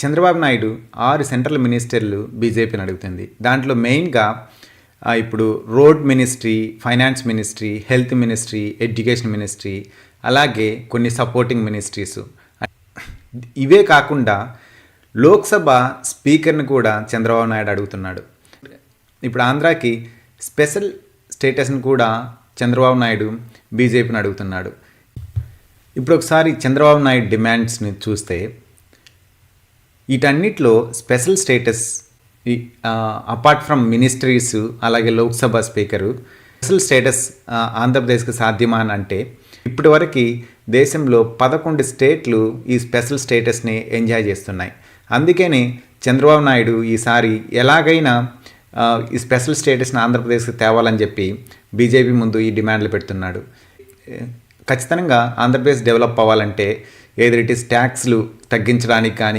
Chandrababu Naidu 6 central మినిస్టర్లు బీజేపీని అడుగుతుంది. దాంట్లో మెయిన్గా ఇప్పుడు road ministry, finance ministry, health ministry, education ministry, అలాగే కొన్ని సపోర్టింగ్ మినిస్ట్రీస్. ఇవే కాకుండా లోక్సభ స్పీకర్ని కూడా చంద్రబాబు నాయుడు అడుగుతున్నాడు. ఇప్పుడు ఆంధ్రాకి స్పెషల్ స్టేటస్ని కూడా చంద్రబాబు నాయుడు బీజేపీని అడుగుతున్నాడు. ఇప్పుడు ఒకసారి చంద్రబాబు నాయుడు డిమాండ్స్ని చూస్తే వీటన్నిటిలో special status apart from ministries, అలాగే లోక్సభ స్పీకరు, స్పెషల్ స్టేటస్ ఆంధ్రప్రదేశ్కి సాధ్యమా అని అంటే ఇప్పటివరకు దేశంలో 11 స్టేట్లు ఈ స్పెషల్ స్టేటస్ని ఎంజాయ్ చేస్తున్నాయి. అందుకని చంద్రబాబు నాయుడు ఈసారి ఎలాగైనా ఈ స్పెషల్ స్టేటస్ని ఆంధ్రప్రదేశ్కి తేవాలని చెప్పి బీజేపీ ముందు ఈ డిమాండ్లు పెడుతున్నాడు. ఖచ్చితంగా ఆంధ్రప్రదేశ్ డెవలప్ అవ్వాలంటే ఏదైతే ట్యాక్స్లు తగ్గించడానికి కానీ